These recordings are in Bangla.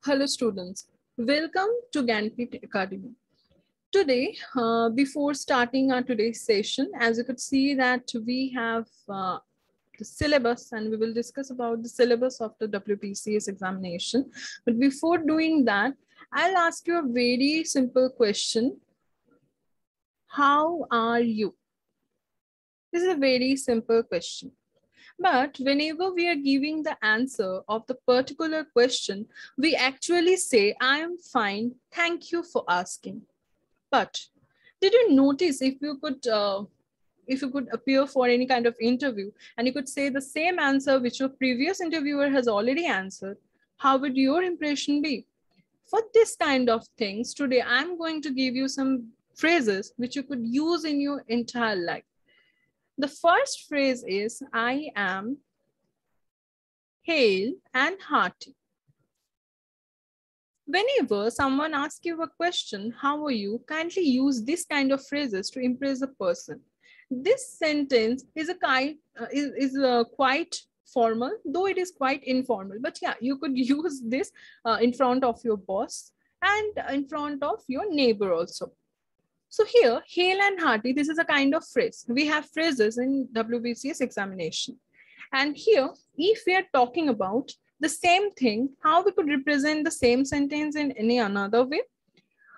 Hello students, welcome to Gyanpith Academy. Today, before starting our today's session, as you could see that we have the syllabus and we will discuss about the syllabus of the WPCS examination. But before doing that, I'll ask you a very simple question. How are you? This is a very simple question. But whenever we are giving the answer of the particular question, we actually say, I am fine, thank you for asking. But did you notice if you could appear for any kind of interview and you could say the same answer which your previous interviewer has already answered, how would your impression be? For this kind of things, today I'm going to give you some phrases which you could use in your entire life. The first phrase is, I am hale and hearty. Whenever someone asks you a question, how are you, kindly use this kind of phrases to impress a person. This sentence is quite formal, though it is quite informal. But yeah, you could use this in front of your boss and in front of your neighbor also. So here, hale and hearty, this is a kind of phrase. We have phrases in WBCS examination. And here, if we are talking about the same thing, how we could represent the same sentence in any another way?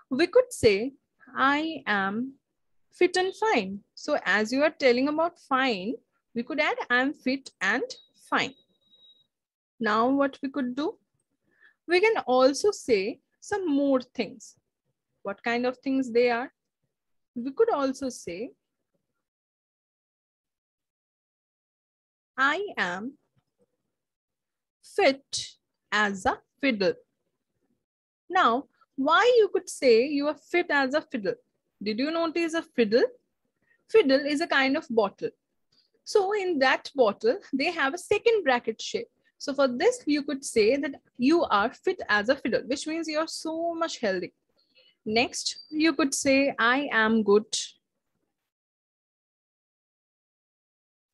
We could say, I am fit and fine. So as you are telling about fine, we could add I am fit and fine. Now what we could do? We can also say some more things. What kind of things they are? We could also say, I am fit as a fiddle. Now, why you could say you are fit as a fiddle? Did you notice a fiddle? Fiddle is a kind of bottle. So in that bottle, they have a second bracket shape. So for this, you could say that you are fit as a fiddle, which means you are so much healthy. Next, you could say, I am good.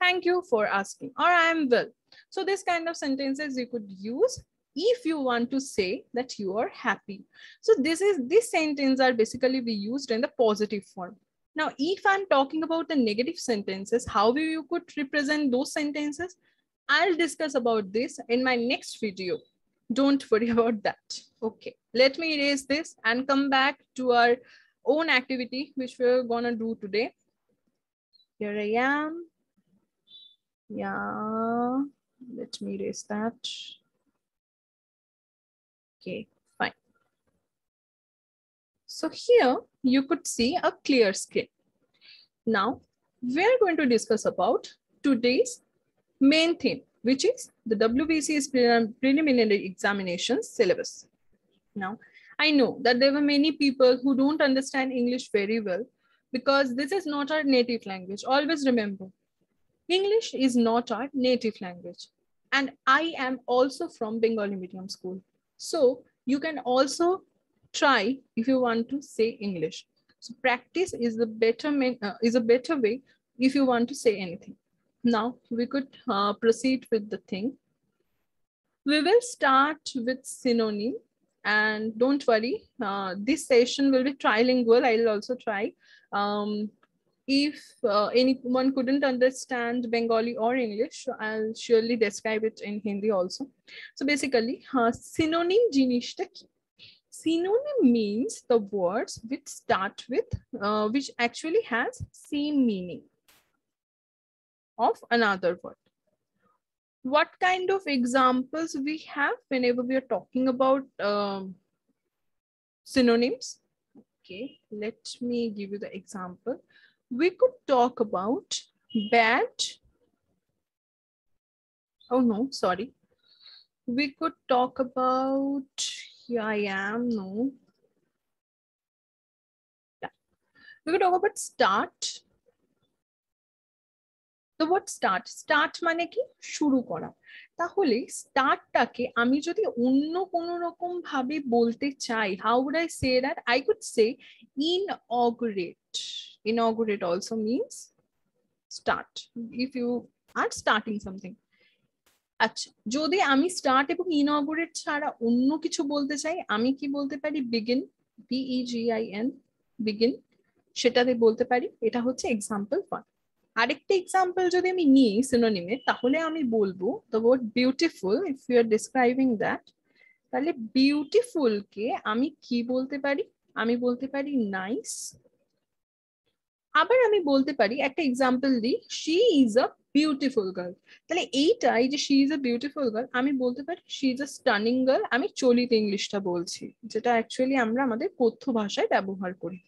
Thank you for asking, or I am well. So this kind of sentences you could use if you want to say that you are happy. So this sentence are basically be used in the positive form. Now, if I'm talking about the negative sentences, how you could represent those sentences, I'll discuss about this in my next video. Don't worry about that. Okay, let me erase this and come back to our own activity, which we're gonna do today. Here I am. Yeah, let me erase that. Okay, fine. So here you could see a clear screen. Now we're going to discuss about today's main theme, which is the WBCS preliminary examination syllabus. Now, I know that there were many people who don't understand English very well because this is not our native language. Always remember, English is not our native language. And I am also from Bengali medium school. So you can also try if you want to say English. So practice is a better way if you want to say anything. Now we could proceed with the thing. We will start with synonym, and don't worry, this session will be trilingual. I'll also try. If anyone couldn't understand Bengali or English, I'll surely describe it in Hindi also. So basically, synonym jinishta ki? Synonym means the words which start with, which actually has same meaning of another word. What kind of examples we have whenever we are talking about synonyms? Okay, let me give you the example. We could talk about bad. Oh no, sorry. We could talk about, here I am, no. Yeah. We could talk about start. The word start মানে কি শুরু করা। তাহলে স্টার্টটাকে আমি যদি অন্য কোনো রকম ভাবে বলতে চাই, how would I say that? I could say inaugurate. Inaugurate also means start if you are starting something. আচ্ছা, যদি আমি স্টার্ট এবং ইনঅগুরেট ছাড়া অন্য কিছু বলতে চাই, আমি কি বলতে পারি? বিগিন, BEGIN, বিগিন, সেটাতে বলতে পারি। এটা হচ্ছে এক্সাম্পল 1। আরেকটা এক্সাম্পল যদি আমি নিই সিনোনিমে, তাহলে আমি বলবো the word beautiful, if you are describing that, তাহলে বিউটিফুল কে আমি কি বলতে পারি? আমি বলতে পারি নাইস। আবার আমি বলতে পারি, একটা এক্সাম্পল দিই, she is a beautiful girl. তাহলে এইটা, এই যে she is a beautiful girl, আমি বলতে পারি she is a stunning girl. আমি চলিত ইংলিশটা বলছি, যেটা অ্যাকচুয়ালি আমরা আমাদের কথ্য ভাষায় ব্যবহার করি।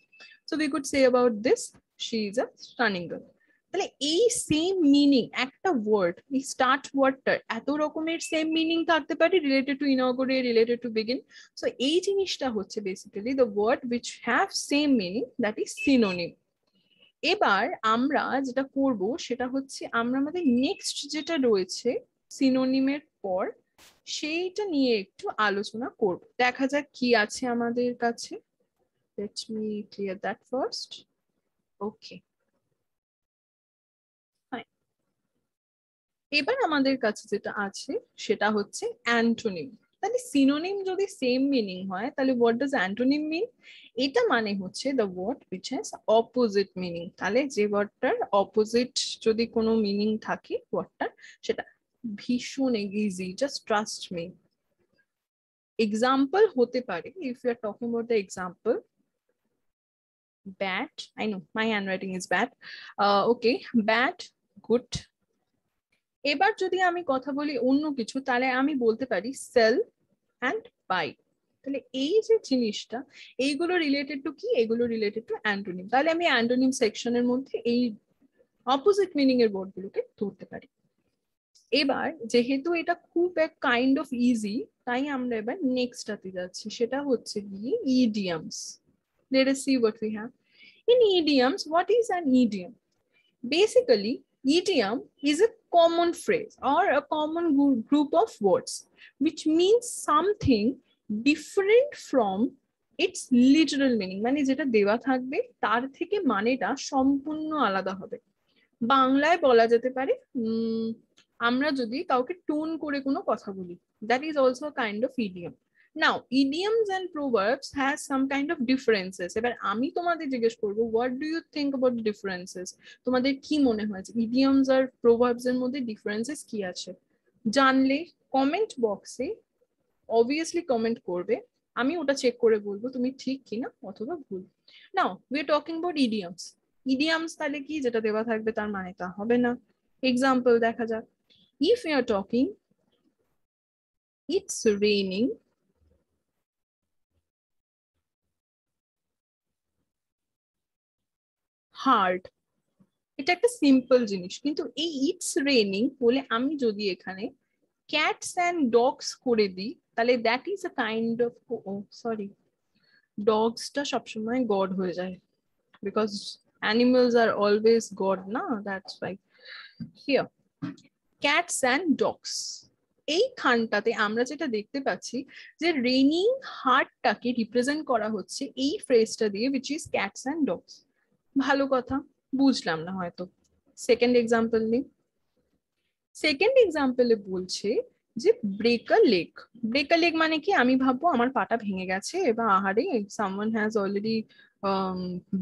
So we could say about this, she is a stunning girl. তাহলে এই সেম মিনিং একটা ওয়ার্ড, এই স্টার্ট ওয়ার্ডটার এত রকমের সেম মিনিং থাকতে পারে, related to inaugurate, related to begin. So এই জিনিসটা হচ্ছে basically the word which have same meaning, that is synonym. এবার আমরা যেটা করব সেটা হচ্ছে, আমরা আমাদের নেক্সট যেটা রয়েছে সিনোনিমের পর, সেইটা নিয়ে একটু আলোচনা করব। দেখা যাক কি আছে আমাদের কাছে। Let me clear that first. Okay. Fine. এবার আমাদের কাছে যেটা আছে সেটা হচ্ছে অ্যান্টোনিম। তাহলে সিনোনিম যদি সেম মিনিং হয়, তাহলে হোয়াট ডাজ অ্যান্টোনিম মিন? এটা মানে হচ্ছে the word which has opposite meaning. তাহলে যে ওয়ার্ডটার অপোজিট যদি কোনো মিনিং থাকে ওয়ার্ডটার, সেটা ভীষণ easy, just trust me. Example হতে পারে, if you are talking about the example, bad, I know my handwriting is bad, okay, bad, good. এবার যদি আমি কথা বলি অন্য কিছু, তাহলে আমি বলতে পারি সেল অ্যান্ড বাই। তাহলে এই যে জিনিসটা, এইগুলো রিলেটেড টু কি? এগুলো রিলেটেড টু অ্যান্টোনিম। তাহলে আমি অ্যান্টোনিম সেকশনের মধ্যে এই অপোজিট মিনিং এর ওয়ার্ডগুলোকে ধরতে পারি। এবার যেহেতু এটা খুব এক কাইন্ড অফ ইজি, তাই আমরা এবার নেক্সটটাতে যাচ্ছি, সেটা হচ্ছে গিয়ে idioms. Let us see what we have. In idioms, what is an idiom? Basically, idiom is a common phrase or a common group of words which means something different from its literal meaning. মানে যেটা দেওয়া থাকবে তার থেকে মানেটা সম্পূর্ণ আলাদা হবে। বাংলায় বলা যেতে পারে, আমরা যদি কাউকে টোন করে কোনো কথা বলি, that is also a kind of idiom. Now, idioms and proverbs has some kind of differences. এবার আমি তোমাদের জিজ্ঞেস করবো, what do you think about the differences? তোমাদের কি মনে হয় idioms আর proverbs এর মধ্যে differences কি আছে? জানলে কমেন্ট বক্সে obviously কমেন্ট করবে, আমি ওটা চেক করে বলবো তুমি ঠিক কিনা অথবা ভুল। Now, we are talking about idioms. Idioms তাহলে কি? যেটা দেওয়া থাকবে তার মানে তা হবে না। এক্সাম্পল দেখা যাক। If we are talking, it's raining hard, এটা একটা সিম্পল জিনিস, কিন্তু এই ইটস রেনিং বলে আমি যদি এখানে ক্যাটস অ্যান্ড ডগস করে দিই, তাহলে that is a kind of, oh sorry, ডগসটা সবসময় গড হয়ে যায়, because animals are always god না, that's why. Here cats and dogs, এই খানটাতে আমরা যেটা দেখতে পাচ্ছি যে রেনিং হার্টটাকে রিপ্রেজেন্ট করা হচ্ছে এই ফ্রেজটা দিয়ে, which is cats and dogs. ভালো কথা, বুঝলাম না হয়তো। সেকেন্ড এক্সাম্পল নেই। সেকেন্ড এক্সাম্পলে বলছে যে break a leg. Break a leg মানে কি? আমি ভাববো আমার পাটা ভেঙে গেছে, এবার আহারে someone has already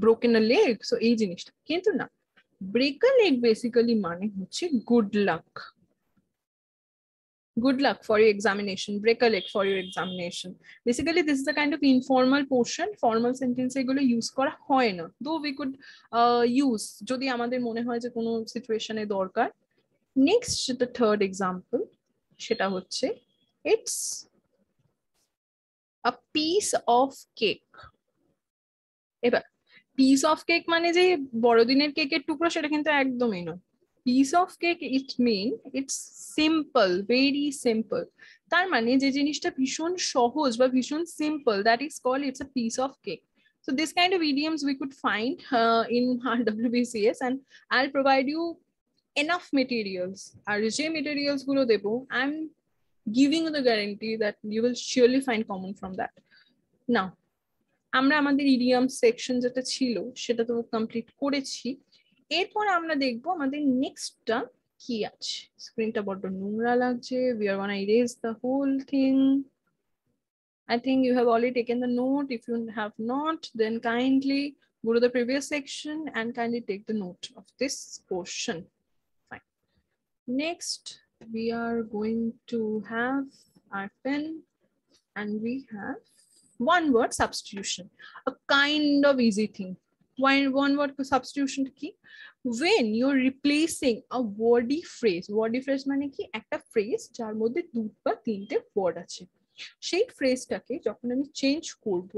broken a leg, so এই জিনিসটা কিন্তু না। ব্রেক আ লেগ বেসিক্যালি মানে হচ্ছে good luck. Good luck for your examination. Break a leg for your examination. Basically, this is a kind of informal portion. Formal sentence এগুলো use করা হয় না। Though we could use যদি আমাদের মনে হয় যে কোনো সিচুয়েশনে দরকার। Next, the third example, সেটা হচ্ছে it's a piece of cake. এবার piece of cake মানে যে বড়দিনের কেকের টুকরো, সেটা কিন্তু একদমই নয়। Piece of cake, it mean it's simple, very simple. তার মানে যে জিনিসটা ভীষণ সহজ বা ভীষণ simple, that is called it's a piece of cake. So this kind of idioms we could find in our WBCS, and I'll provide you enough materials. আর যে materials গুলো দেবো, I'm giving you the guarantee that you will surely find common from that. Now, আমরা আমাদের ইডিয়াম সেকশন যেটা ছিল সেটা তো কমপ্লিট করেছি। এরপর আমরা দেখবো আমাদের নেক্সটটা কি আছে স্ক্রিনটা বড্ড নোংরা লাগছে we are gonna erase the whole thing. I think you have already taken the note. If you have not, then kindly go to the previous section and kindly take the note of this portion. Fine. Next, we are going to have our pen and we have one word substitution, a kind of easy thing. One word substitution key. When you're replacing a wordy phrase মানে কি একটা phrase যার মধ্যে দুটো বা তিনটে word আছে সেই ফ্রেজটাকে যখন আমি চেঞ্জ করব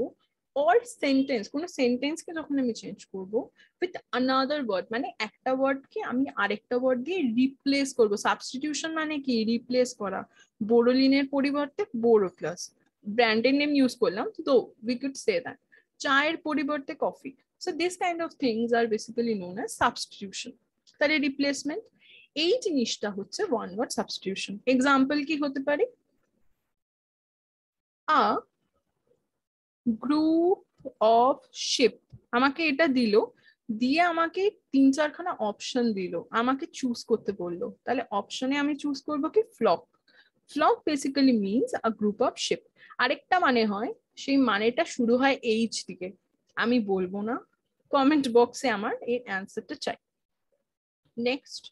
অর সেন্টেন্স কোন সেন্টেন্সকে যখন আমি চেঞ্জ করব উইথ আনাদার ওয়ার্ড মানে একটা ওয়ার্ডকে আমি আরেকটা ওয়ার্ড দিয়ে রিপ্লেস করব সাবস্টিটিউশন মানে কি রিপ্লেস করা বোরোলিনের পরিবর্তে বোরো প্লাস ব্র্যান্ডের নেম ইউজ করলাম তো উই কুড সে দ্যাট চায়ের পরিবর্তে coffee so this kind of things are basically known as substitution তাহলে রিপ্লেসমেন্ট এই জিনিসটা হচ্ছে ওয়ান ওয়ার্ড সাবস্টিটিউশন এক্সাম্পল কি হতে পারে a group of sheep আমাকে এটা দিল দিয়ে আমাকে তিন চারখানা অপশন দিল আমাকে চুজ করতে বললো তাহলে অপশনে আমি চুজ করব কি flock flock basically means a group of sheep আরেকটা মানে হয় সেই মানেটা শুরু হয় এইচ থেকে আমি বলবো না কমেন্ট বক্সে আমার এর অ্যানসারটা চাই next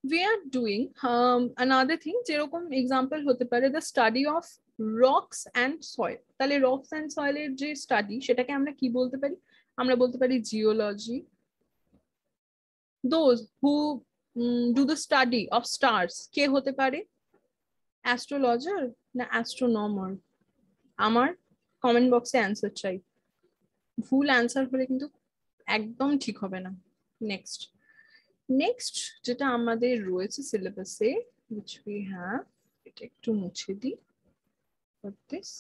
we are doing another thing যেরকম এক্সাম্পল হতে পারে the study of rocks and soil তাহলে rocks and soil এর যে স্টাডি সেটাকে আমরা কি বলতে পারি আমরা বলতে পারি geology those who do the study of stars কে হতে পারে অ্যাস্ট্রোলজার না অ্যাস্ট্রোনমার আমার কমেন্ট বক্সে অ্যানসার চাই ভুল অ্যানসার হলে কিন্তু একদম ঠিক হবে না নেক্সট যেটা আমাদের রয়েছে সিলেবাসে which we have এটা একটু মুছে দিই this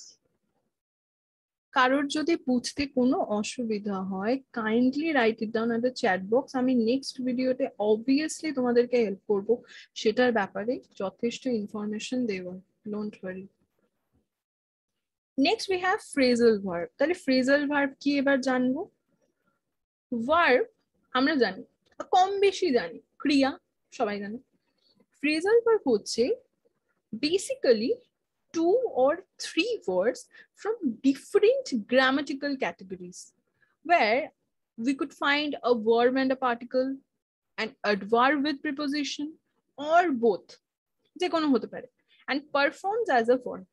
কারোর যদি বুঝতে কোনো অসুবিধা হয় kindly write it down at the chat box আমি নেক্সট ভিডিওতে অবভিয়াসলি তোমাদেরকে হেল্প করব সেটার ব্যাপারে যথেষ্ট ইনফরমেশন দেব don't worry next we have phrasal verb তাহলে ফ্রেজাল ভার্ব কি এবার জানবো ভার্ব আমরা জানি কম বেশি জানি ক্রিয়া সবাই জানে ফ্রেজাল ভার্ব হচ্ছে basically 2 or 3 words from different grammatical categories where we could find a verb and a particle, an adverb with preposition or both যে কোনো হতে পারে and performs as a verb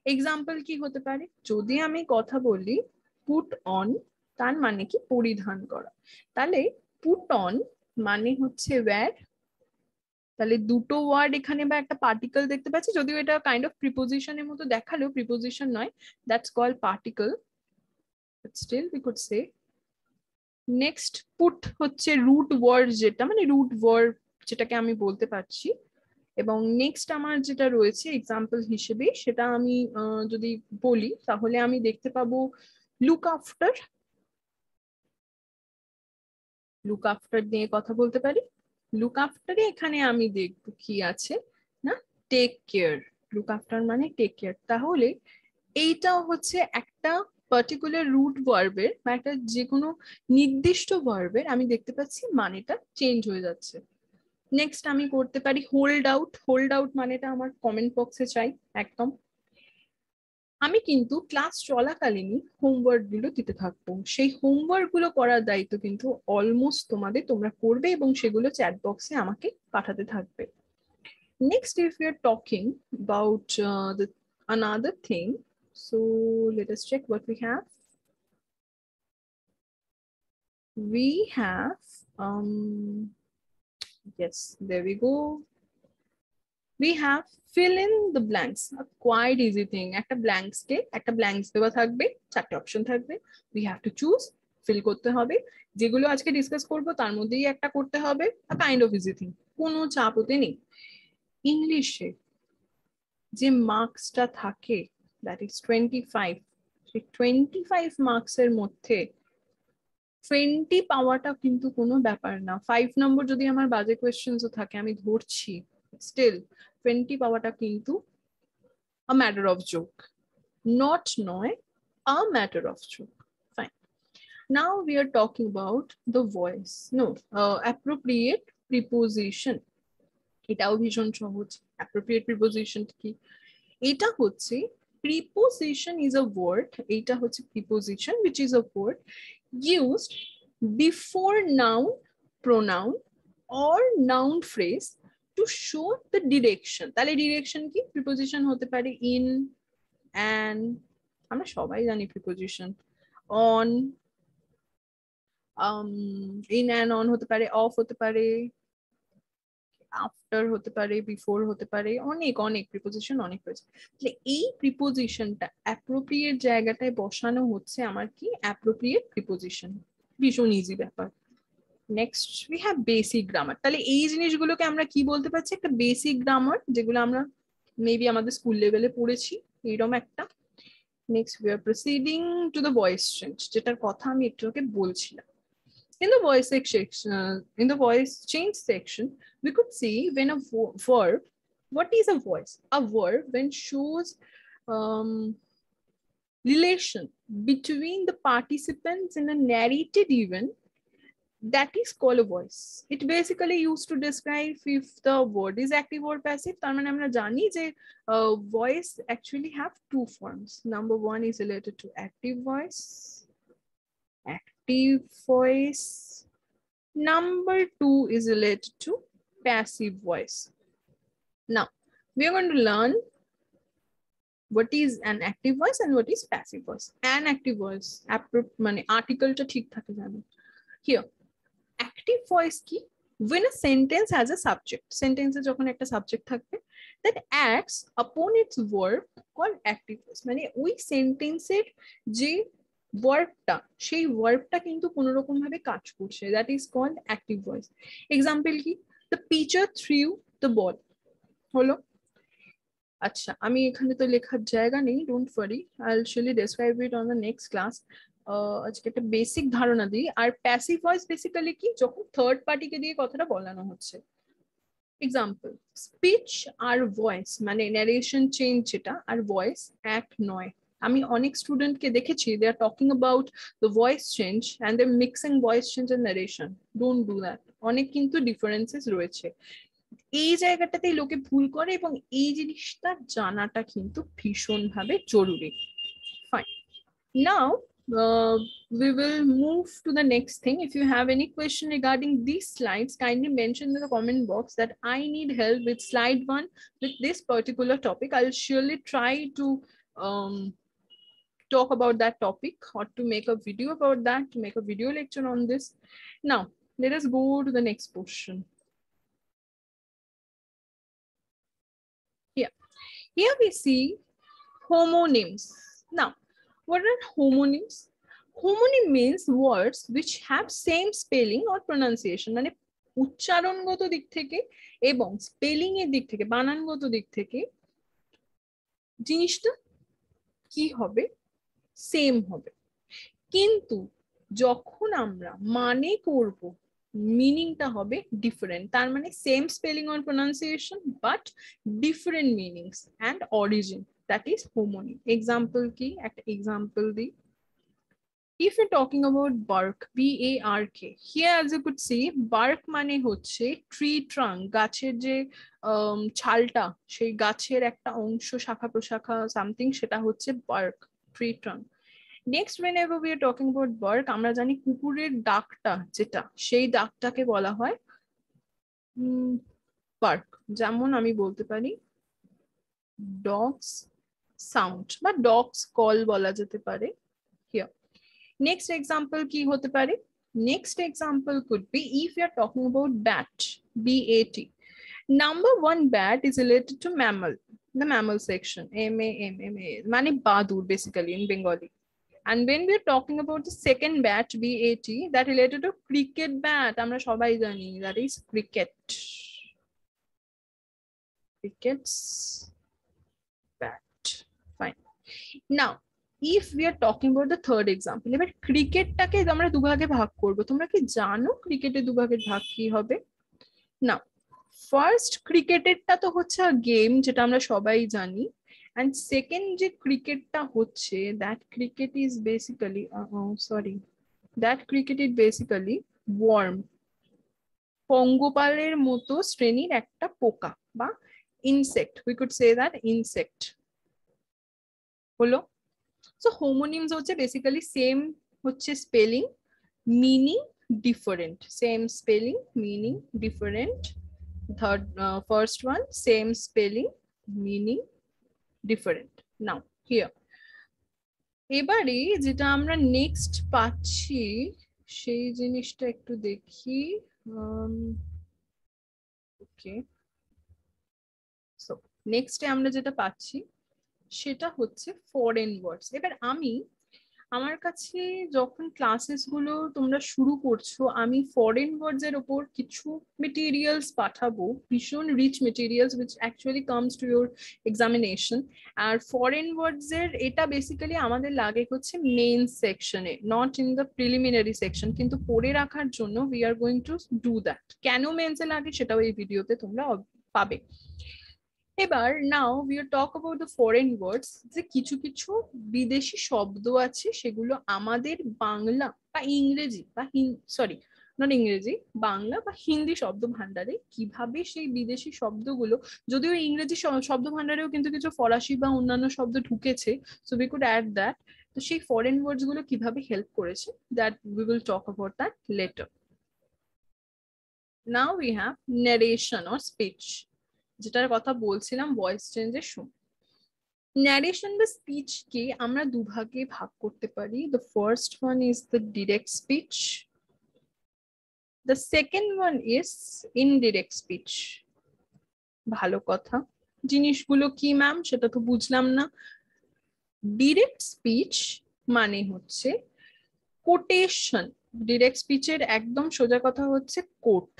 example কি হতে পারে যদি আমি কথা বলি put on তার মানে কি পরিধান করা তাহলে put on মানে হচ্ছে wear তাহলে দুটো ওয়ার্ড এখানে বা একটা পার্টিকেল দেখতে পাচ্ছি যদিও এটা কাইন্ড অফ প্রিপোজিশনের মতো দেখালেও প্রিপোজিশন নয় that's called particle but still we could say next put হচ্ছে রুট ওয়ার্ড যেটা মানে রুট ওয়ার্ড যেটাকে আমি বলতে পারছি এবং নেক্সট আমার যেটা রয়েছে এক্সাম্পল হিসেবে সেটা আমি যদি বলি তাহলে আমি দেখতে পাবো লুক আফটার নিয়ে কথা বলতে পারি লুক আফটারে এখানে আমি দেখবো কি আছে না টেক কেয়ার লুক আফটার মানে টেক কেয়ার তাহলে এইটাও হচ্ছে একটা পার্টিকুলার রুট ভার্বের বা একটা যে কোনো নির্দিষ্ট ভার্বের আমি দেখতে পাচ্ছি মানেটা চেঞ্জ হয়ে যাচ্ছে নেক্সট আমি করতে পারি হোল্ড আউট মানেটা আমার কমেন্ট বক্সে চাই একদম আমি কিন্তু ক্লাস চলাকালীনই হোমওয়ার্ক গুলো দিতে থাকবো সেই হোমওয়ার্ক গুলো করার দায়িত্ব কিন্তু অলমোস্ট তোমরা করবে এবং সেগুলো চ্যাট বক্সে আমাকে পাঠাতে থাকবে next if you are talking about the another thing so let us check what we have yes there we go we have fill in the blanks a quite easy thing একটা blanks কে একটা blanks দেওয়া থাকবে চারটে অপশন থাকবে we have to choose fill করতে হবে যেগুলো আজকে ডিসকাস করব তার মধ্যেই একটা করতে হবে a kind of easy thing কোনো চাপ হতে নেই ইংলিশে যে মার্কসটা থাকে that is 25 সেই 25 মার্কস এর মধ্যে 20 পাওয়াটা কিন্তু কোনো ব্যাপার না 5 নম্বর যদি আমার বাজে কোয়েশ্চেন্সও থাকে আমি ধরছি still 20 পাওয়াটা কিন্তু a matter of joke not নয় a matter of joke fine now we are talking about the voice no appropriate preposition এটাও ভীষণ সহজ। অ্যাপ্রোপ্রিয়েট প্রিপোজিশন কি? এটা হচ্ছে preposition is a word, এটা হচ্ছে preposition which is a word used before noun, pronoun or noun phrase to show the direction. তাহলে direction কি? preposition হতে পারে in, and, আমরা সবাই জানি preposition, on, in and on হতে পারে, off হতে পারে, আফটার হতে পারে, বিফোর হতে পারে, অনেক অনেক প্রিপোজিশন অনেক রয়েছে। তাহলে এই প্রিপোজিশনটা অ্যাপ্রোপ্রিয়েট জায়গাটায় বসানো হচ্ছে আমার কি? Appropriate preposition. ভীষণ ইজি ব্যাপার। Next we have basic grammar. তাহলে এই জিনিসগুলোকে আমরা কি বলতে পারছি? একটা বেসিক গ্রামার, যেগুলো আমরা মেবি আমাদের স্কুল লেভেলে পড়েছি, এইরকম একটা। Next we are proceeding to the voice change, যেটার কথা আমি একটু আগে বলছিলাম। In the voice change section, we could see when a verb, what is a voice? A verb when shows relation between the participants in a narrated event, that is called a voice. It basically used to describe if the word is active or passive. তার মানে আমরা জানি যে voice actually have two forms. Number one is related to active voice. Number two is related to passive voice. Now, we are going to learn what is an active voice and what is passive voice. An active voice, article ta thik thake jano. Here, active voice ki? When a sentence has a subject, sentence e jokhon ekta subject thakbe, that acts upon its verb called active voice. Mane ওই sentence এর যে ভার্বটা, সেই ভার্বটা কিন্তু কোনো রকম ভাবে কাজ করছে, that is called active voice. Example কি? The pitcher threw the ball হলো। আচ্ছা, আমি এখানে তো লেখার জায়গা নেই, don't worry, I will surely describe it on the next class. আজকে একটা বেসিক ধারণা দিই। আর প্যাসিভ ভয়েস বেসিক্যালি কি? যখন থার্ড পার্টিকে দিয়ে কথাটা বলানো হচ্ছে। এক্সাম্পল, স্পিচ আর ভয়েস মানে ন্যারেশন চেঞ্জ যেটা, আর ভয়েস এক নয়। আমি অনেক স্টুডেন্টকে দেখেছি, they are talking about the voice change and they mixing voice change and narration. Don't do that. অনেক কিন্তু ডিফারেন্সেস রয়েছে, এই জায়গাটাতেই লোকে ভুল করে, এবং এই জিনিসটা জানাটা কিন্তু ভীষণভাবে জরুরি। Fine, now we will move to the next thing. If you have any question regarding these slides, kindly mention in the comment box that I need help with slide 1 with this particular topic. I'll surely try to talk about that topic, or to make a video about that, to make a video lecture on this. Now, let us go to the next portion. Here we see homonyms. Now, what are homonyms? Homonym means words which have same spelling or pronunciation. মানে উচ্চারণগত দিক থেকে এবং স্পেলিং এর দিক থেকে, বানানগত দিক থেকে জিনিসটা কি হবে? সেম হবে। কিন্তু যখন আমরা মানে করব, মিনিংটা হবে ডিফারেন্ট। তার মানে same spelling or pronunciation but different meanings and origin, that is homonym. Example কি? একটা এক্সাম্পল দিই। If you're talking about bark, B-A-R-K, here as you could see, bark মানে হচ্ছে tree trunk, গাছের যে ছালটা, সেই গাছের একটা অংশ, শাখা প্রশাখা সামথিং, সেটা হচ্ছে bark, tree trunk. Next, whenever we are talking about bark, আমরা জানি কুকুরের ডাকটা যেটা, সেই ডাকটাকে বলা হয় bark। যেমন আমি বলতে পারি dogs sound বা dogs call বলা যেতে পারে here. Next example কি হতে পারে? Next example could be if you are talking about bat, B-A-T. Number one, bat is related to mammal, the mammal section, M-A-M-M-A, মানে বাদুর basically in Bengali. And when we are talking about the second bat, B-A-T, that related to cricket bat, আমরা সবাই জানি, that is cricket. Cricket's bat. Fine. Now, if we are talking about the third example, এবার ক্রিকেটটাকে আমরা দুভাগে ভাগ করব। তোমরা কি জানো ক্রিকেটের দুভাগের ভাগ কি হবে? না, ফার্স্ট ক্রিকেটেরটা তো হচ্ছে গেম, যেটা আমরা সবাই জানি। And second যে ক্রিকেটটা হচ্ছে, that cricket is basically worm. পঙ্গপালের মতো শ্রেণীর একটা পোকা বা insect, we could say that insect হলো। সো হোমোনিমস হচ্ছে বেসিক্যালি সেম হচ্ছে spelling, meaning different, same spelling meaning different. Third first one same spelling meaning different. Now here এবারে যেটা আমরা নেক্সট পাচ্ছি সেই জিনিসটা একটু দেখি। ওকে, সো নেক্সটে আমরা যেটা পাচ্ছি সেটা হচ্ছে ফরেন ওয়ার্ডস। এবার আমার কাছে যখন ক্লাসেস গুলো তোমরা শুরু করছো, আমি ফরেন ওয়ার্ডস এর উপর কিছু মেটেরিয়ালস পাঠাবো, ভীষণ rich materials which actually comes to your examination। আর ফরেন ওয়ার্ডস এর এটা বেসিক্যালি আমাদের লাগে হচ্ছে মেইন সেকশনে, not in the preliminary section, কিন্তু পড়ে রাখার জন্য we are going to do that. কেন মেন্সে লাগে সেটাও এই ভিডিওতে তোমরা পাবে। এবার now we talk about the foreign words, যে কিছু কিছু বিদেশি শব্দ আছে সেগুলো আমাদের বাংলা বা ইংরেজি বা সরি নট ইংরেজি, বাংলা বা হিন্দি শব্দ ভান্ডারে কিভাবে সেই বিদেশি শব্দগুলো, যদিও ইংরেজি শব্দ ভান্ডারেও কিন্তু কিছু ফরাসি বা অন্যান্য শব্দ ঢুকেছে, so we could add that. তো সেই ফরেন ওয়ার্ডস গুলো কিভাবে হেল্প করেছে, that we will talk about that later. Now we have narration or speech, যেটার কথা বলছিলাম ভয়েস চেঞ্জের সময়। ন্যারেশন বা স্পিচ কে আমরা দুভাগে ভাগ করতে পারি। The first one is the direct speech, the second one is indirect speech. ভালো কথা, জিনিসগুলো কি ম্যাম সেটা তো বুঝলাম না। ডিরেক্ট স্পিচ মানে হচ্ছে কোটেশন। ডিরেক্ট স্পিচের একদম সোজা কথা হচ্ছে কোট।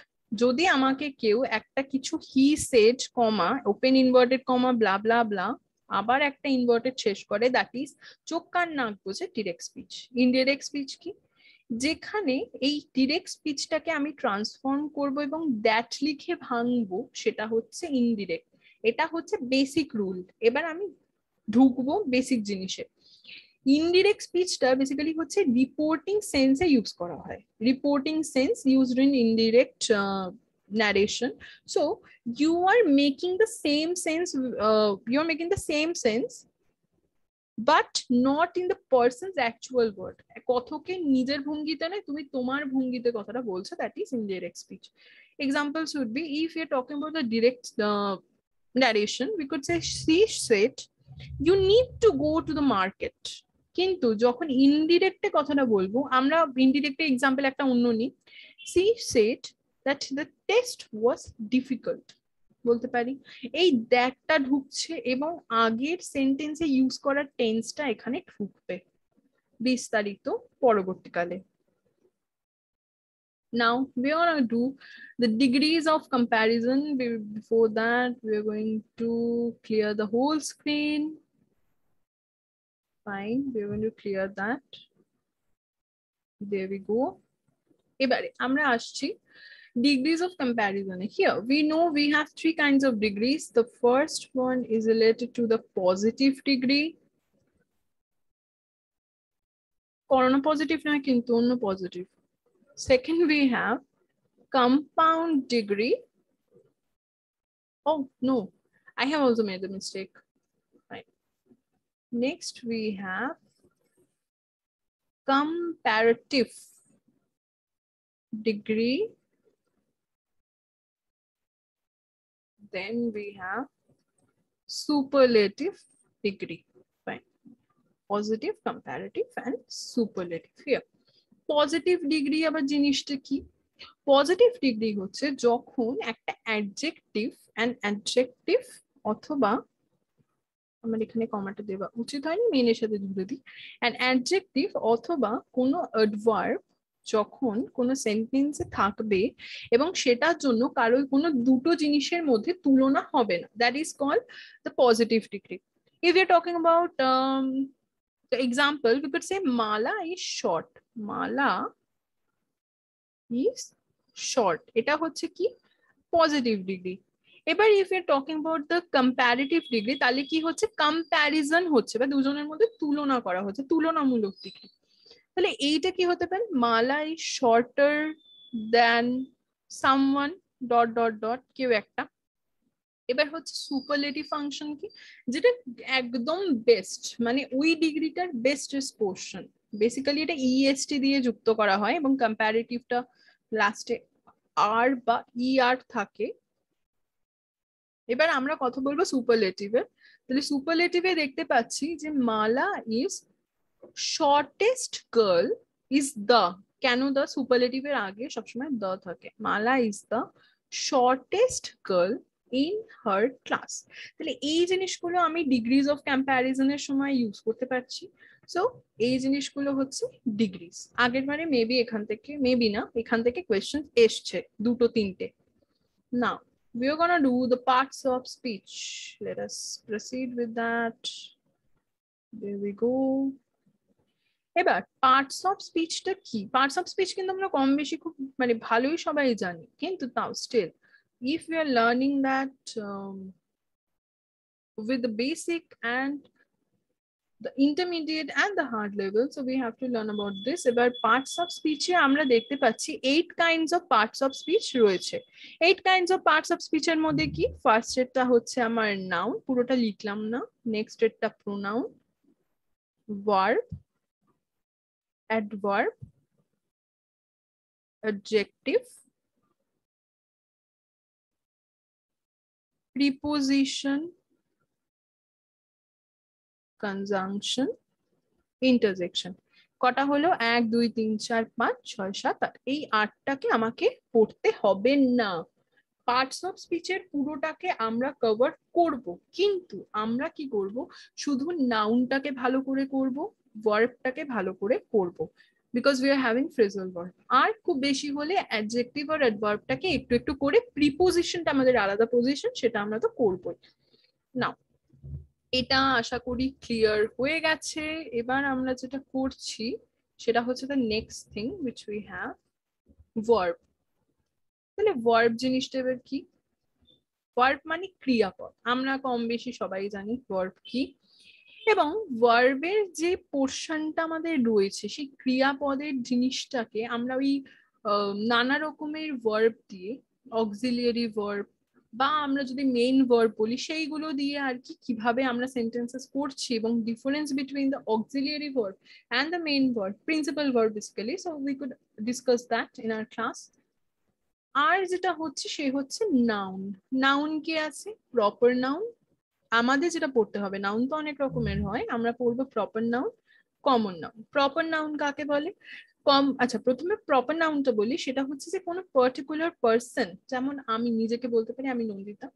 যদি আমাকে কেউ একটা কিছু he said comma open inverted comma blah blah blah আবার একটা ইনভার্টেড শেষ করে, দ্যাট ইজ চোখ কান নাক বোঝে ডিরেক্ট স্পিচ। ইনডিরেক্ট স্পিচ কি, যেখানে এই ডিরেক্ট স্পিচটাকে আমি ট্রান্সফর্ম করব এবং দ্যাট লিখে ভাঙবো, সেটা হচ্ছে ইনডিরেক্ট। এটা হচ্ছে বেসিক রুল। এবার আমি ঢুকবো বেসিক জিনিসে। ইনডিরেক্ট স্পিচটা বেসিক্যালি হচ্ছে রিপোর্টিং সেন্সে ইউজ করা হয়। Reporting sense used in indirect narration. So you are making the same sense, you are making the same sense but not in the person's actual word. কথকে নিজের ভঙ্গিতে নয়, তুমি তোমার ভঙ্গিতে কথাটা বলছো, that is indirect speech. Examples would be, if you're talking about the direct narration, we could say she said you need to go to the market. কিন্তু যখন ইনডিরেক্টে কথাটা বলবো, আমরা ইনডিরেক্টে এক্সাম্পল একটা অন্য নিই, she said that the test was difficult বলতে পারি। এই দ্যাটটা ঢুকছে এবং আগের সেন্টেন্সে ইউজ করা টেন্সটা এখানে ঢুকবে বিস্তারিত পরবর্তীকালে। Now we are going to do the degrees of comparison. Before that we are going to clear the whole screen. Fine, we are going to clear that. There we go. এবারে আমরা আসছি degrees of comparison. Here we know we have three kinds of degrees. The first one is related to the positive degree. Corona positive na kintu onno positive. Second we have compound degree. Oh no, I have also made the mistake. Right. Next we have comparative degree. Then we have superlative degree. Fine. Positive, comparative and superlative. Here positive degree আবার জিনিসটা কি? পজিটিভ ডিগ্রি হচ্ছে যখন একটা অ্যাডজেক্টিভ অথবা আমার এখানে কমাটা দেওয়া উচিত হয়নি, মেনের সাথে জুড়ে দিই, অ্যান অ্যাডজেক্টিভ অথবা কোনো অ্যাডভার্ব যখন কোনো সেন্টেন্সে থাকবে এবং সেটার জন্য কারোর কোনো দুটো জিনিসের মধ্যে তুলনা হবে না, that is called the positive degree. If you are talking about the example, we could say Mala is short. Mala is short. এটা হচ্ছে কি পজিটিভ ডিগ্রি। এবার if you're talking about the comparative degree, তাহলে কি হচ্ছে কম্প্যারিজন হচ্ছে বা দুজনের মধ্যে তুলনা করা হচ্ছে, তুলনামূলক ডিগ্রি। তাহলে এইটা কি হতে পারে, মালা is shorter than someone dot dot dot কেউ একটা। এবার হচ্ছে সুপারলেটিভ ফাংশন কি, যেটা একদম বেস্ট, মানে ওই ডিগ্রিটার বেস্টেস্ট পোর্শন। বেসিক্যালি এটা ইএসটি দিয়ে যুক্ত করা হয় এবং কম্পারেটিভটা লাস্টে আর বা আর থাকে। এবার আমরা কথা বলবো সুপারলেটিভে। তাহলে সুপারলেটিভে দেখতে পাচ্ছি যে Mala is shortest girl is the, কেন দ্য, সুপারলেটিভের আগে সবসময় দ্য থাকে। Mala is the shortest girl in her class. তাহলে এই জিনিসগুলো আমি ডিগ্রিজ অফ কম্প্যারিজনের সময় ইউজ করতে পারছি। সো এই জিনিসগুলো হচ্ছে ডিগ্রিজ। আগের বারে মেবি এখান থেকে, মেবি না, এখান থেকে কোয়েশ্চেন এসছে দুটো তিনটে। Now, we are gonna do the parts of speech. Let us proceed with that. There we go. এবার পার্টস অফ স্পিচটা কি? পার্টস অফ স্পিচ কিন্তু আমরা কম বেশি খুব মানে ভালোই সবাই জানি, কিন্তু তাও still if we are learning that with the basic and the intermediate and the hard level, so we have to learn about this. এবার পার্টস অফ স্পিচে আমরা দেখতে পাচ্ছি 8 kinds of parts of speech রয়েছে। 8 kinds of parts of speech এর মধ্যে কি, ফার্স্ট এরটা হচ্ছে আমার নাউন, পুরোটা লিখলাম না। নেক্সট এরটা pronoun, verb, adverb, adjective, preposition, conjunction, interjection. কটা হলো? 1 2 3 4 5 6 7 8। এই 8টাকে আমাকে পড়তে হবে না। পার্টস অফ স্পিচের পুরোটাকে আমরা কভার করব, কিন্তু আমরা কি করব, শুধু নাউনটাকে ভালো করে করব, ভার্বটাকে ভালো করে করব, because we are having phrasal verb. আর খুব বেশি হলে অ্যাডজেক্টিভ আর অ্যাডভার্বটাকে একটু একটু করে, প্রিপোজিশনটা আমাদের আলাদা পজিশন, সেটা আমরা তো করবই। নাও এটা আশা করি ক্লিয়ার হয়ে গেছে। এবার আমরা যেটা করছি সেটা হচ্ছে the next thing which we have, verb. তাহলে ভার্ব জিনিসটা এবার কি? ভার্ব মানে ক্রিয়াপদ, আমরা কম বেশি সবাই জানি ভার্ব কি। এবং ভার্বের যে পোর্শনটা আমাদের রয়েছে, সেই ক্রিয়াপদের জিনিসটাকে আমরা ওই নানা রকমের ভার্ব দিয়ে, অক্সিলিয়ারি ভার্ব বা আমরা যদি মেইন ভার্ব বলি, সেইগুলো দিয়ে আর কি কিভাবে আমরা সেন্টেন্সেস করছি, এবং difference between the auxiliary verb and the main verb, principal verb basically. So we could discuss that in our class. আর যেটা হচ্ছে সে হচ্ছে নাউন। নাউন কি আছে? Proper noun. আমাদের যেটা পড়তে হবে, নাউন তো অনেক রকমের হয়, আমরা পড়বো proper noun, common noun. Proper noun কাকে বলে? আচ্ছা, প্রথমে প্রপার নাউনটা বলি। সেটা হচ্ছে যে কোনো পার্টিকুলার পার্সন, যেমন আমি নিজেকে বলতে পারি আমি নন্দিতা,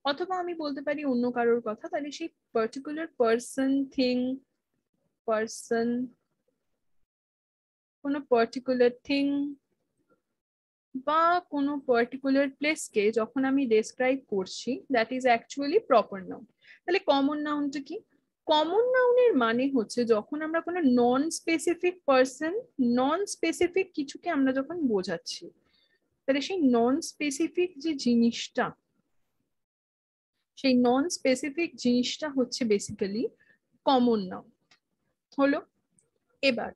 অথবা আমি বলতে পারি অন্য কারোর কথা, তাহলে সেই পার্টিকুলার পার্সন, থিং, পার্সন, কোনো পার্টিকুলার থিং বা কোনো পার্টিকুলার প্লেসকে যখন আমি ডেসক্রাইব করছি, that is actually proper noun. তাহলে কমন নাউনটা কি? কমন নাউনের মানে হচ্ছে যখন আমরা কোনো non specific person, non specific কিছুকে আমরা যখন বোঝাচ্ছি, তাহলে সেই নন স্পেসিফিক যে জিনিসটা, সেই নন স্পেসিফিক জিনিসটা হচ্ছে বেসিক্যালি কমন নাউন হলো। এবার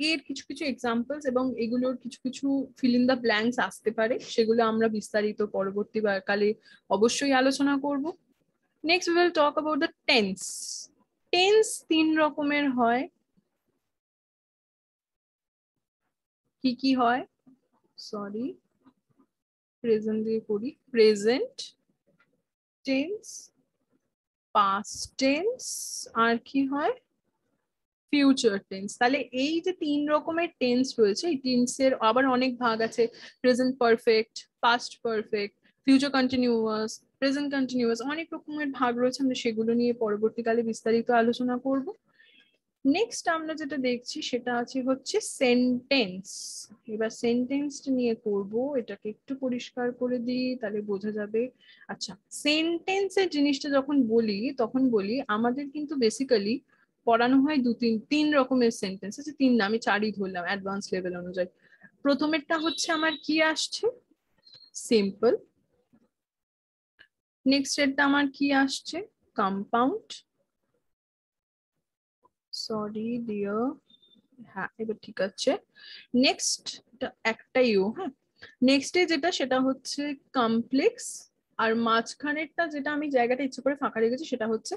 এর কিছু কিছু এক্সাম্পলস এবং এগুলোর কিছু কিছু ফিল ইন দ্য ব্ল্যাঙ্কস আসতে পারে, সেগুলো আমরা বিস্তারিত পরবর্তী কালে অবশ্যই আলোচনা করব। Next we will talk about the tense. Tense 3 রকমের হয়। কি কি হয়? সরি, প্রেজেন্ট দিয়ে করি। প্রেজেন্ট টেন্স, পাস্ট টেন্স, আর কি হয়? Future tense. তাহলে এই যে 3 রকমের টেন্স রয়েছে, এই টেন্সের আবার অনেক ভাগ আছে। Present perfect, past perfect, future continuous, present continuous, অনেক রকমের ভাগ রয়েছে। আমরা সেগুলো নিয়ে পরবর্তীকালে বিস্তারিত আলোচনা করব। নেক্সট আমরা যেটা দেখছি সেটা আছে হচ্ছে সেন্টেন্স। এবার সেন্টেন্সটা নিয়ে করব, এটাকে একটু পরিষ্কার করে দিই, তাহলে বোঝা যাবে। আচ্ছা, সেন্টেন্সের জিনিসটা যখন বলি, তখন বলি আমাদের কিন্তু বেসিক্যালি পড়ানো হয় তিন রকমের সেন্টেন্স আছে। 3 না, আমি 4ই ধরলাম অ্যাডভান্স লেভেল অনুযায়ী। প্রথমেরটা হচ্ছে আমার কি আসছে? সিম্পল। নেক্সট এরটা আমার কি আসছে? কম্পাউন্ড। সরি ডিয়ার, হ্যাঁ এবার ঠিক আছে। নেক্সট একটা ইউ, হ্যাঁ। নেক্সটে যেটা সেটা হচ্ছে কমপ্লেক্স, আর মাঝখানেরটা যেটা আমি জায়গাটা ইচ্ছে করে ফাঁকা রেখেছি সেটা হচ্ছে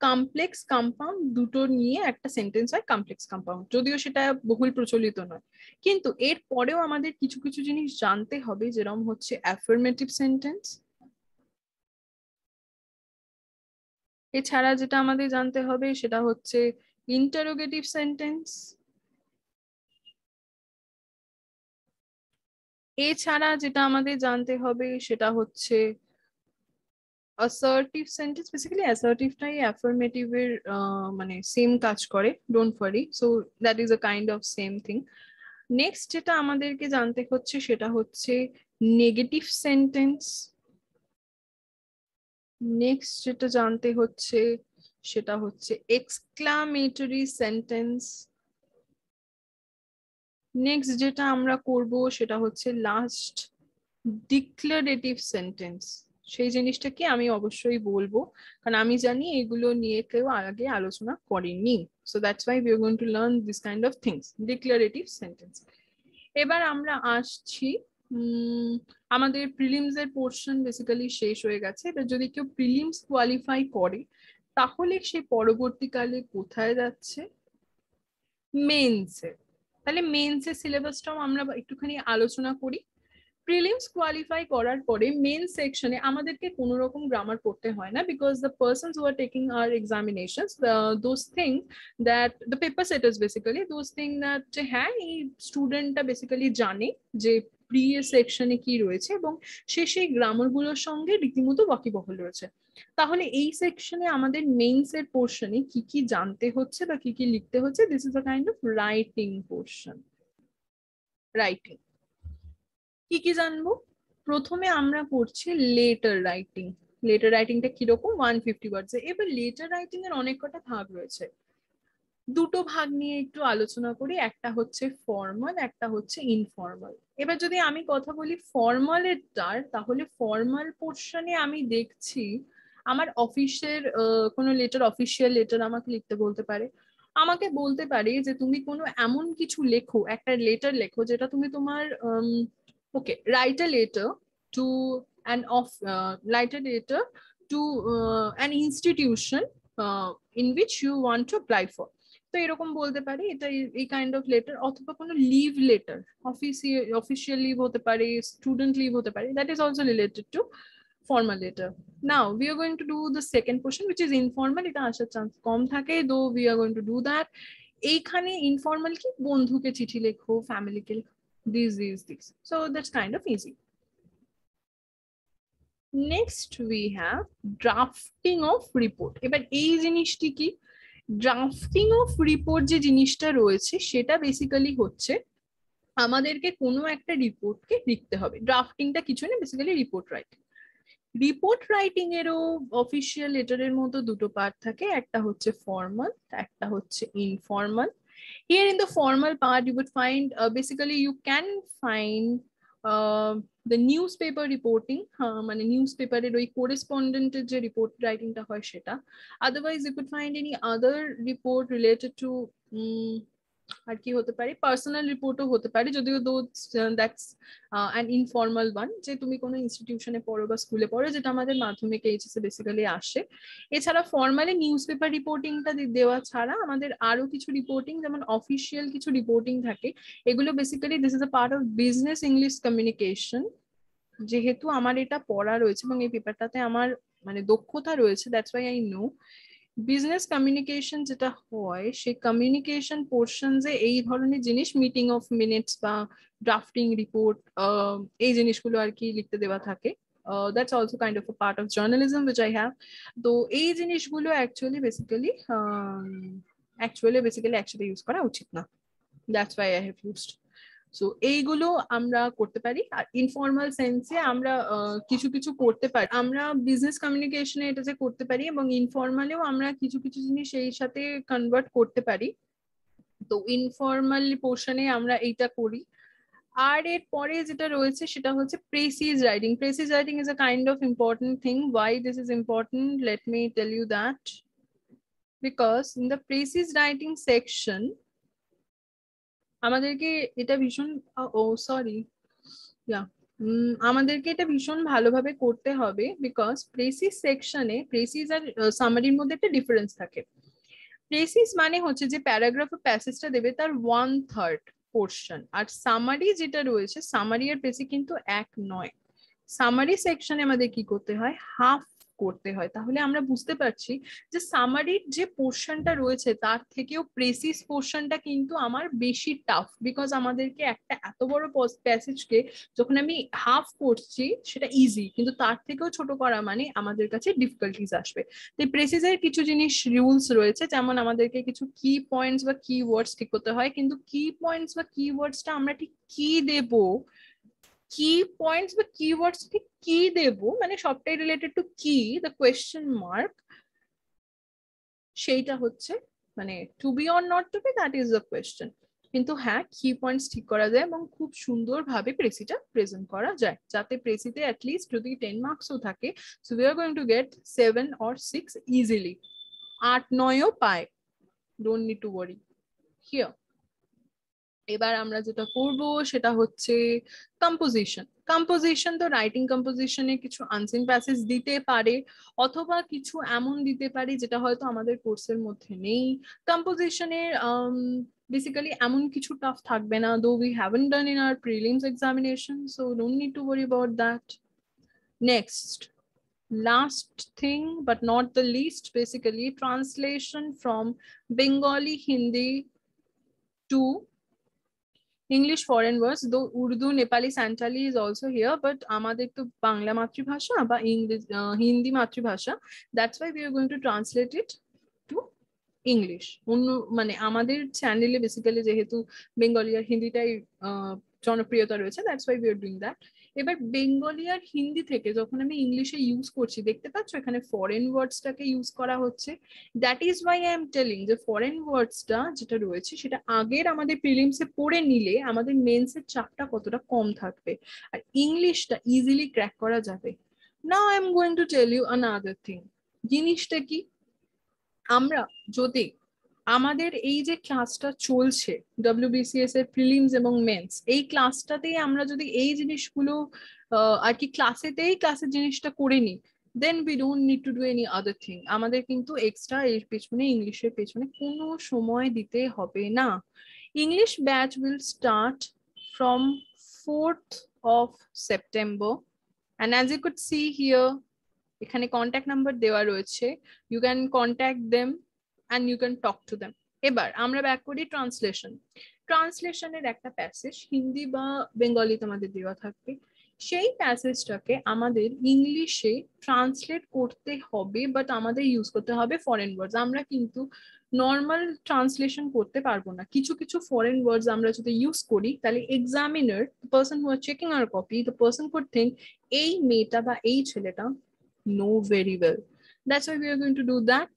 কমপ্লেক্স কম্পাউন্ড, দুটো নিয়ে একটা সেন্টেন্স হয় কমপ্লেক্স কম্পাউন্ড, যদিও সেটা বহুল প্রচলিত নয়। কিন্তু এর পরেও আমাদের কিছু কিছু জিনিস জানতে হবে, যেরকম হচ্ছে অ্যাফার্মেটিভ সেন্টেন্স। এছাড়া যেটা আমাদের জানতে হবে সেটা হচ্ছে ইন্টারোগেটিভ সেন্টেন্স। এছাড়া যেটা আমাদের জানতে হবে সেটা হচ্ছে অ্যাসার্টিভ সেন্টেন্স। বেসিক্যালি অ্যাসার্টিভটাই অ্যাফার্মেটিভ এর মানে সেম কাজ করে, don't worry, so that is a kind of same thing. Next যেটা আমাদেরকে জানতে হচ্ছে সেটা হচ্ছে নেগেটিভ সেন্টেন্স। নেক্সট যেটা জানতে হচ্ছে সেটা হচ্ছে এক্সক্লামেটরি সেন্টেন্স। নেক্সট যেটা আমরা করব সেটা হচ্ছে লাস্ট ডিক্লারেটিভ সেন্টেন্স। সেই জিনিসটা কি আমি অবশ্যই বলবো, কারণ আমি জানি এগুলো নিয়ে কেউ আগে আলোচনা করেনি। So that's why we are going to learn this kind of things, declarative sentence. এবার আমরা আসছি আমাদের প্রিলিমস এর পোর্শন বেসিক্যালি শেষ হয়ে গেছে। এবার যদি কেউ প্রিলিমস কোয়ালিফাই করে তাহলে সে পরবর্তীকালে কোথায় যাচ্ছে? মেন্সে। তাহলে মেন্সের সিলেবাসটাও আমরা একটুখানি আলোচনা করি। প্রিলিমস কোয়ালিফাই করার পরে মেন সেকশনে আমাদেরকে কোনো রকম গ্রামার পড়তে হয় না, because the persons who are taking our examinations those thing that the paper setters basically those thing that যে হ্যাঁ এই স্টুডেন্টটা বেসিক্যালি জানে যে প্রিভিয়াস সেকশনে কি রয়েছে এবং সে সেই গ্রামারগুলোর সঙ্গে রীতিমতো ওয়াকিবহল রয়েছে। তাহলে এই সেকশনে আমাদের মেইনস এর পোর্শনে কি কি জানতে হচ্ছে বা কি কি লিখতে হচ্ছে, this is a kind of writing portion. Writing কি কি জানবো? প্রথমে আমরা পড়ছি লেটার রাইটিং। লেটার রাইটিংটা কিরকম? 150 ওয়ার্ডস। এবার লেটার রাইটিং এর অনেক কটা ভাগ রয়েছে, দুটো ভাগ নিয়ে একটু আলোচনা করি। একটা হচ্ছে ফর্মাল, একটা হচ্ছে ইনফর্মাল। এবার যদি আমি কথা বলি ফর্মালের টার, তাহলে ফর্মাল পোর্শনে আমি দেখছি আমার অফিসের কোনো লেটার, অফিসিয়াল লেটার আমাকে লিখতে বলতে পারে। আমাকে বলতে পারে যে তুমি কোনো এমন কিছু লেখো, একটা লেটার লেখো যেটা তুমি তোমার okay write a letter to an of write a letter to an institution in which you want to apply for। তো এরকম বলতে পারি এটা এই কাইন্ড অফ লেটার, অথবা কোনো লিভ লেটার, অফিসিয়াল লিভ হতে পারে, স্টুডেন্ট লিভ হতে পারে, that is also related to formal letter. Now we are going to do the second portion which is informal. এটা আসার চান্স কম থাকে, though we are going to do that. এইখানে ইনফর্মাল কি, বন্ধুকে চিঠি লেখো, ফ্যামিলিকে লেখো, this so that's kind of easy. Next we have drafting of report. এবার এই জিনিসটি কি? ড্রাফটিং অফ রিপোর্ট যে জিনিসটা রয়েছে সেটা বেসিক্যালি হচ্ছে আমাদেরকে কোনো একটা রিপোর্টকে লিখতে হবে। ড্রাফটিংটা কিছু না, basically report writing. Report writing এরও অফিসিয়াল লেটারের মতো দুটো পার্ট থাকে, একটা হচ্ছে ফর্মাল, একটা হচ্ছে informal. Here in the formal part, you would find basically you can find the newspaper reporting, মানে নিউজপেপারের ওই করেসপন্ডেন্টের যে রিপোর্ট রাইটিংটা হয় সেটা। Otherwise you could find any other report related to আর কি হতে পারে, পার্সোনাল রিপোর্টও হতে পারে, যদিও দ্যাটস অ্যান ইনফর্মাল ওয়ান, যে তুমি কোনো ইনস্টিটিউশনে পড়ো বা স্কুলে পড়ো, যেটা আমাদের মাধ্যমিক এইচএসে বেসিক্যালি আসে। এছাড়া ফর্মালি নিউজ পেপার রিপোর্টিংটা দেওয়া ছাড়া আমাদের আরো কিছু রিপোর্টিং, যেমন অফিসিয়াল কিছু রিপোর্টিং থাকে। এগুলো basically this is a part of business English communication. যেহেতু আমার এটা পড়া রয়েছে এবং এই পেপারটাতে আমার মানে দক্ষতা রয়েছে, that's why I know business communication যেটা হয় সেই কমিউনিকেশন পোর্শনসে এই ধরনের জিনিস, মিটিং অফ মিনিটস বা ড্রাফটিং রিপোর্ট, এই জিনিসগুলো আর কি লিখতে দেওয়া থাকে। That's also kind of a part of journalism which I have. তো এই জিনিসগুলো basically একসাথে ইউজ করা উচিত না, that's why I have used. So এইগুলো আমরা করতে পারি। আর ইনফর্মাল সেন্সে আমরা কিছু কিছু করতে পারি, আমরা বিজনেস কমিউনিকেশনে এটা যে করতে পারি, এবং ইনফর্মালেও আমরা কিছু কিছু জিনিস এই সাথে কনভার্ট করতে পারি। তো ইনফর্মাল পোর্শনে আমরা এইটা করি। আর এর পরে যেটা রয়েছে সেটা হচ্ছে precis writing. Precis writing is a kind of important thing. Why this is important, let me tell you that. Because in the precis writing section আমাদেরকে এটা ভীষণ ও সরি আমাদেরকে এটা ভীষণ ভালোভাবে করতে হবে, বিকজ প্রেসিস সেকশনে প্রেসিস আর সামারির মধ্যে একটা ডিফারেন্স থাকে। প্রেসিস মানে হচ্ছে যে প্যারাগ্রাফ ও প্যাসেজটা দেবে তার 1/3 পোর্শন, আর সামারি যেটা রয়েছে, সামারি আর প্রেসি কিন্তু এক নয়। সামারি সেকশনে আমাদের কি করতে হয়, হাফ করতে হয়। তাহলে আমরা বুঝতে পারছি যে সামারির যে পোর্শনটা রয়েছে তার থেকেও প্রেসিস পোর্শনটা কিন্তু আমার বেশি টাফ, বিকজ আমাদেরকে একটা এত বড় প্যাসেজকে যখন আমি হাফ করছি সেটা ইজি, কিন্তু তার থেকেও ছোট করা মানে আমাদের কাছে ডিফিকাল্টিজ আসবে। তো প্রেসিসের কিছু জিনিস রুলস রয়েছে, যেমন আমাদেরকে কিছু কি পয়েন্টস বা কি ওয়ার্ডস ঠিক করতে হয়, কিন্তু কি পয়েন্টস বা কি ওয়ার্ডসটা আমরা ঠিক কি দেব, কি পয়েন্টস বা কিওয়ার্ডস ঠিক কি দেব, মানে সবটাই রিলেটেড টু কি, দ্য কোয়েশ্চেন মার্ক, সেইটা হচ্ছে মানে to be or not to be, that is the question. কিন্তু হ্যাঁ, কি পয়েন্টস ঠিক করা যায় এবং খুব সুন্দরভাবে প্রেসিটা প্রেজেন্ট করা যায়, যাতে প্রেসিতে অ্যাটলিস্ট যদি 10 মার্কসও থাকে, so we are going to get 7 or 6 easily. 8-9ও পায়, don't need to worry here. এবার আমরা যেটা করব সেটা হচ্ছে কম্পোজিশন। কম্পোজিশন তো রাইটিং কম্পোজিশনে কিছু আনসিন প্যাসেজ দিতে পারে, অথবা কিছু এমন দিতে পারে যেটা হয়তো আমাদের কোর্সের মধ্যে নেই। কম্পোজিশনের বেসিক্যালি এমন কিছু টাফ থাকবে না, though we haven't done in our prelims examination, so don't need to worry about that. Next, last thing but not the least, basically translation from Bengali Hindi to English foreign words, though Urdu, Nepali, Santali is also here, but আমাদের তো বাংলা মাতৃভাষা বা ইংলিশ হিন্দি মাতৃভাষা, that's why we are going to translate it to English. অন্য মানে আমাদের চ্যানেলে বেসিক্যালি যেহেতু বেঙ্গলি আর হিন্দিটাই জনপ্রিয়তা রয়েছে, that's why we are doing that. এবার বেঙ্গলি আর হিন্দি থেকে যখন আমি ইংলিশে ইউজ করছি, দেখতে পাচ্ছ এখানে ফরেন ওয়ার্ডসটাকে ইউজ করা হচ্ছে। That is Y I am telling যে ফরেন ওয়ার্ডসটা যেটা রয়েছে সেটা আগের আমাদের প্রিলিমসে পড়ে নিলে আমাদের মেন্সের চাপটা কতটা কম থাকবে, আর ইংলিশটা ইজিলি ক্র্যাক করা যাবে। Now I am going to tell you another thing. জিনিসটা কি, আমরা যদি আমাদের এই যে ক্লাসটা চলছে WBCS এর প্রিলিমস এবং মেন্স, এই ক্লাসটাতেই আমরা যদি এই জিনিসগুলো আর কি ক্লাসের জিনিসটা করে নিই, then we don't need to do any other thing. আমাদের কিন্তু এক্সট্রা এর পেছনে, ইংলিশের পেছনে কোনো সময় দিতে হবে না। English batch will start from 4th of September, and as you could see here, এখানে কন্ট্যাক্ট নাম্বার দেওয়া রয়েছে, you can contact them and you can talk to them. এবার আমরা ব্যাক করি ট্রান্সলেশন। ট্রান্সলেশনের একটা প্যাসেজ হিন্দি বা বেঙ্গলিতে আমাদের দেওয়া থাকবে, সেই প্যাসেজটাকে আমাদের ইংলিশে ট্রান্সলেট করতে হবে, বাট আমাদের ইউজ করতে হবে ফরেন ওয়ার্ডস। আমরা কিন্তু নর্মাল ট্রান্সলেশন করতে পারবো না। কিছু কিছু ফরেন ওয়ার্ডস আমরা যদি ইউজ করি, তাহলে examiner, the person who are checking our copy, the person could think এই মেয়েটা বা এই ছেলেটা know very well. That's why we are going to do that.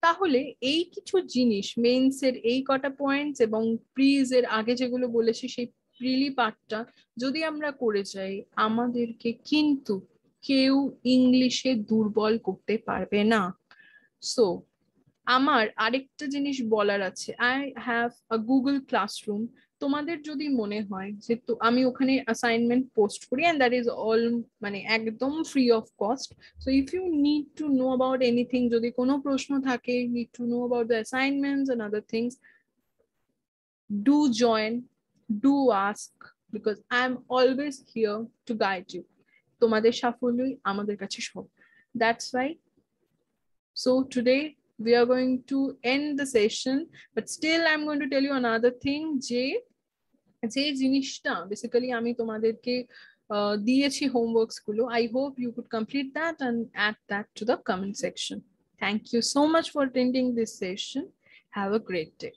তাহলে এই কিছু জিনিস মেইনসের এই কটা পয়েন্টস এবং প্রিজ এর আগে যেগুলো বলেছি সেই প্রিলি পার্টটা যদি আমরা করে যাই, আমাদেরকে কিন্তু কেউ ইংলিশে দুর্বল করতে পারবে না। সো আমার আরেকটা জিনিস বলার আছে, I have a Google classroom. তোমাদের যদি মনে হয় যে তো আমি ওখানে অ্যাসাইনমেন্ট পোস্ট করি, অ্যান্ড দ্যাট ইজ অল মানে একদম free of cost. So if you need to know about anything, যদি কোনো প্রশ্ন থাকে, need to know about the assignments and other things, do join, do ask, because I am always here to guide you. তোমাদের সাফল্যই আমাদের কাছে সব। That's why, so today we are going to end the session, but still I'm going to tell you another thing, যে জিনিসটা বেসিক্যালি আমি তোমাদেরকে দিয়েছি হোমওয়ার্কস গুলো, I hope you could complete that and add that to the comment section. Thank you so much for attending this session. Have a great day.